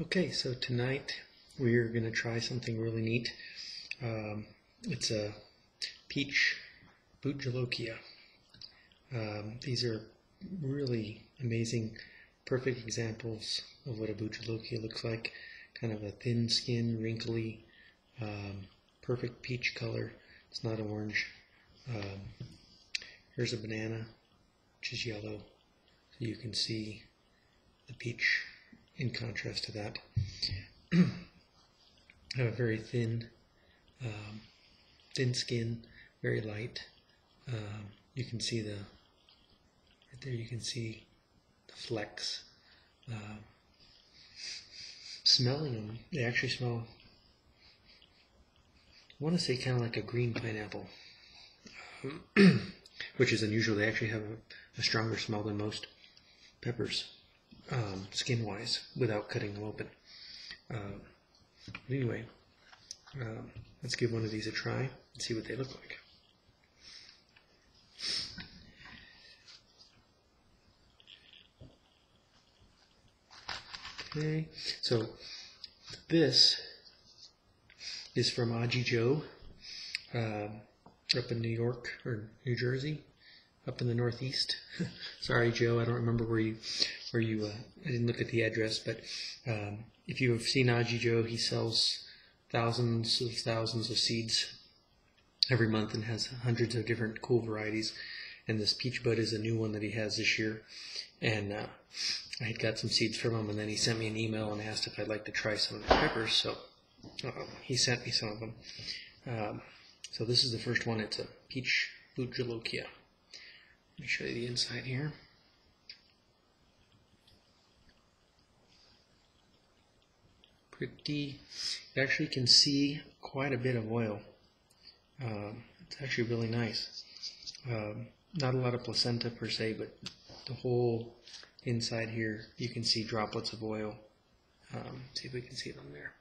Okay, so tonight we're going to try something really neat. It's a Peach Bhut Jolokia. These are really amazing, perfect examples of what a Bhut Jolokia looks like. Kind of a thin skin, wrinkly, perfect peach color. It's not orange. Here's a banana, which is yellow, so you can see the peach in contrast to that. Have a very thin skin, very light. You can see right there you can see the flecks. Smelling them, they actually smell, I want to say kind of like a green pineapple, which is unusual. They actually have a stronger smell than most peppers, skin-wise, without cutting them open. Anyway, let's give one of these a try and see what they look like. Okay, so this is from AjiJoe, up in New York or New Jersey, up in the Northeast. Sorry, Joe, I don't remember where you. I didn't look at the address, but if you have seen AjiJoe, he sells thousands of seeds every month and has hundreds of different cool varieties. And this Peach Bhut is a new one that he has this year. And I had got some seeds from him, and then he sent me an email and asked if I'd like to try some of the peppers. So he sent me some of them. So this is the first one. It's a Peach Bhut Jolokia. Let me show you the inside here. Pretty. You actually can see quite a bit of oil. It's actually really nice. Not a lot of placenta per se, but the whole inside here you can see droplets of oil. See if we can see them there.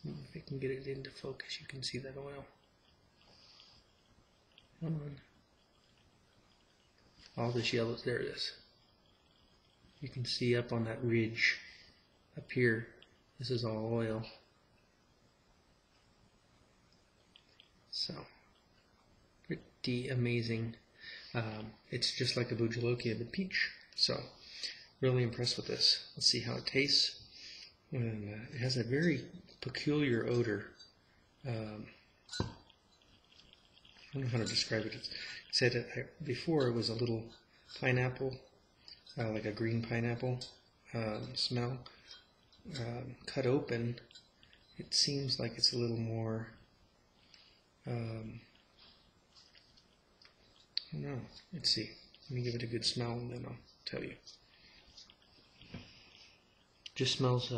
If we can get it into focus, you can see that oil. Come on. All this yellow, there it is. You can see up on that ridge up here, this is all oil. So, pretty amazing. It's just like a Bhut Jolokia, but peach. So, really impressed with this. Let's see how it tastes. And it has a very peculiar odor. I don't know how to describe it. It said that before it was a little pineapple, like a green pineapple smell. Cut open, it seems like it's a little more, I don't know. Let's see. Let me give it a good smell and then I'll tell you. Just smells,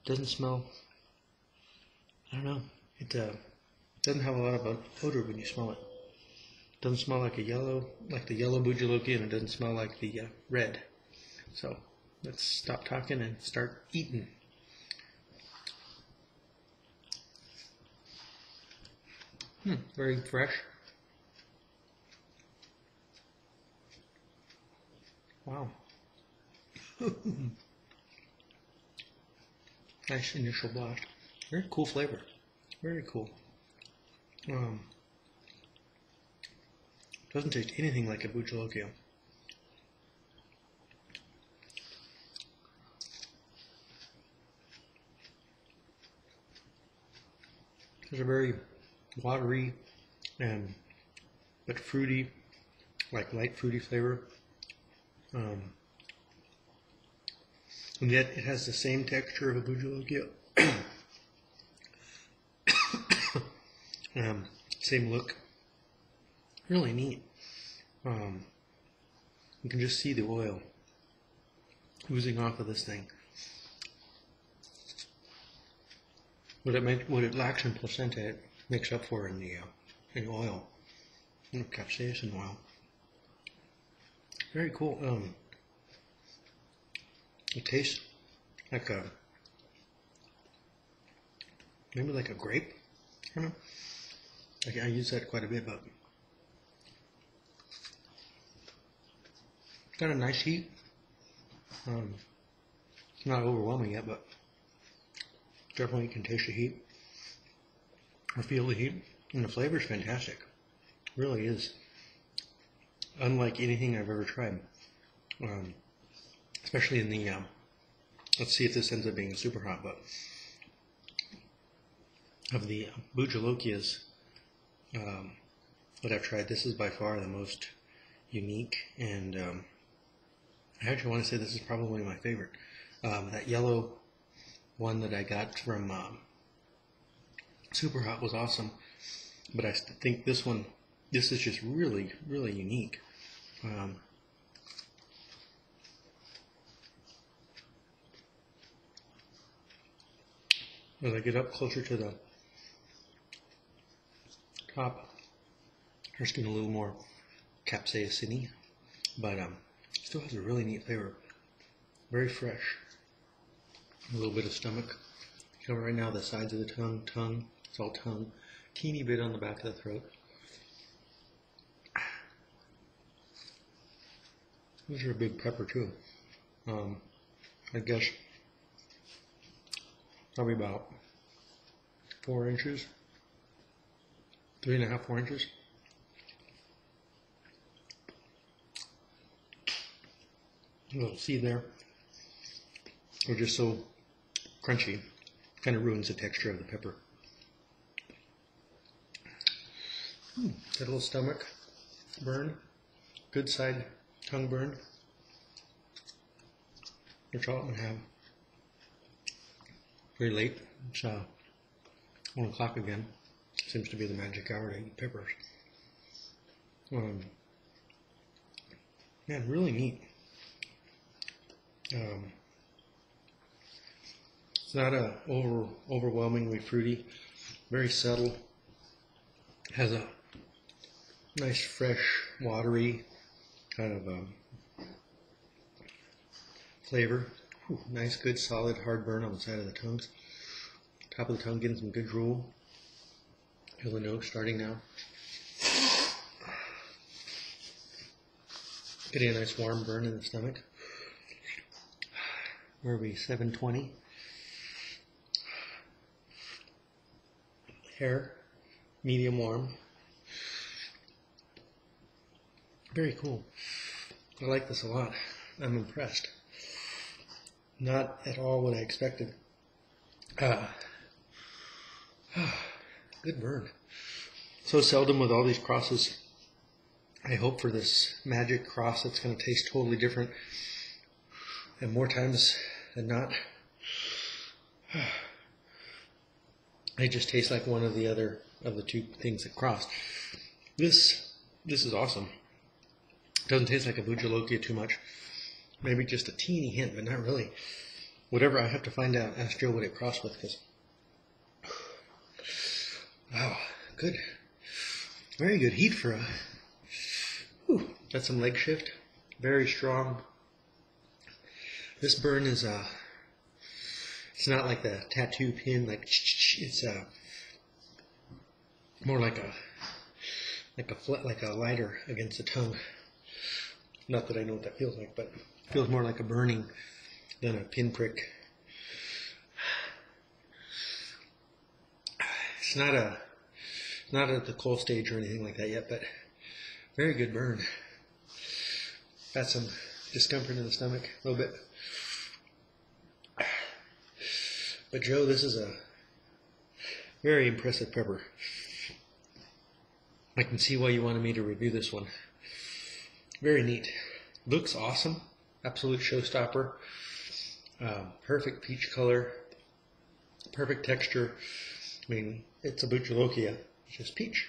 doesn't smell, I don't know. It doesn't have a lot of odor when you smell it. Doesn't smell like the yellow Bhut Jolokia, and it doesn't smell like the red. So let's stop talking and start eating. Very fresh. Wow. Nice initial blast. Very cool flavor. Very cool. Doesn't taste anything like a Bhut Jolokia. It's a very watery but fruity, like light fruity flavor. And yet it has the same texture of a Bhut Jolokia. Same look. Really neat. You can just see the oil oozing off of this thing. What it lacks in placenta, it makes up for in the oil, capsaicin oil. Very cool. It tastes like maybe like a grape. I don't know. I use that quite a bit, but got a nice heat. It's not overwhelming yet, but definitely you can taste the heat or feel the heat. And the flavor is fantastic. It really is. Unlike anything I've ever tried. Especially in the, let's see if this ends up being a super hot, but of the Bhut Jolokias that I've tried, this is by far the most unique, and I actually want to say this is probably my favorite. That yellow one that I got from Superhot was awesome, but I think this is just really, really unique. As I get up closer to the top, there's getting a little more capsaicin-y, but still has a really neat flavor. Very fresh. A little bit of stomach. So right now the sides of the tongue, it's all tongue. Teeny bit on the back of the throat. These are a big pepper too. I guess probably about 4 inches, 3.5, 4 inches. A little seed there. They're just so crunchy, kind of ruins the texture of the pepper. Got a little stomach burn, good side tongue burn, which all I'm gonna have. Very late, it's 1 o'clock again. Seems to be the magic hour to eat peppers. Man, really neat. It's not overwhelmingly fruity, very subtle. Has a nice, fresh, watery kind of flavor. Whew, nice, good, solid, hard burn on the side of the tongues. Top of the tongue getting some good drool. Feel the nose starting now. Getting a nice warm burn in the stomach. Where are we? 720. Hair, medium warm. Very cool. I like this a lot. I'm impressed. Not at all what I expected. Good burn. So seldom with all these crosses. I hope for this magic cross that's going to taste totally different. And more times than not, they just taste like one or the other of the two things that crossed. This is awesome. Doesn't taste like a Bhut Jolokia too much. Maybe just a teeny hint, but not really. Whatever, I have to find out. Ask Joe what it crossed with, because wow, good, very good heat for a. Whew, got some leg shift. Very strong. This burn is it's not like the tattoo pin, like it's more like a lighter against the tongue. Not that I know what that feels like, but it feels more like a burning than a pinprick. It's not at the cold stage or anything like that yet, but very good burn. Got some discomfort in the stomach a little bit. But Joe, this is a very impressive pepper. I can see why you wanted me to review this one. Very neat. Looks awesome. Absolute showstopper. Perfect peach color. Perfect texture. I mean, it's a Bhut Jolokia. It's just peach.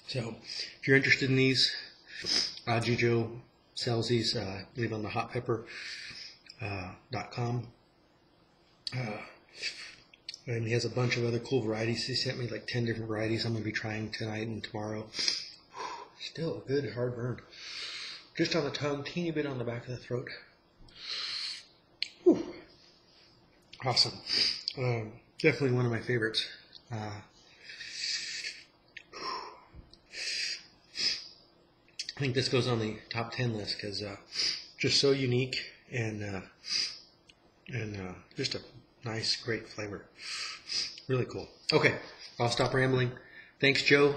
So, if you're interested in these, AjiJoe sells these. I believe on the hotpepper.com. And he has a bunch of other cool varieties. He sent me like 10 different varieties I'm going to be trying tonight and tomorrow. Still a good hard burn. Just on the tongue, teeny bit on the back of the throat. Whew. Awesome. Definitely one of my favorites. I think this goes on the top 10 list because just so unique and just a nice, great flavor. Really cool. Okay, I'll stop rambling. Thanks, Joe.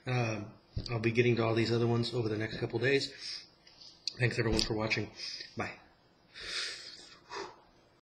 I'll be getting to all these other ones over the next couple days. Thanks, everyone, for watching. Bye.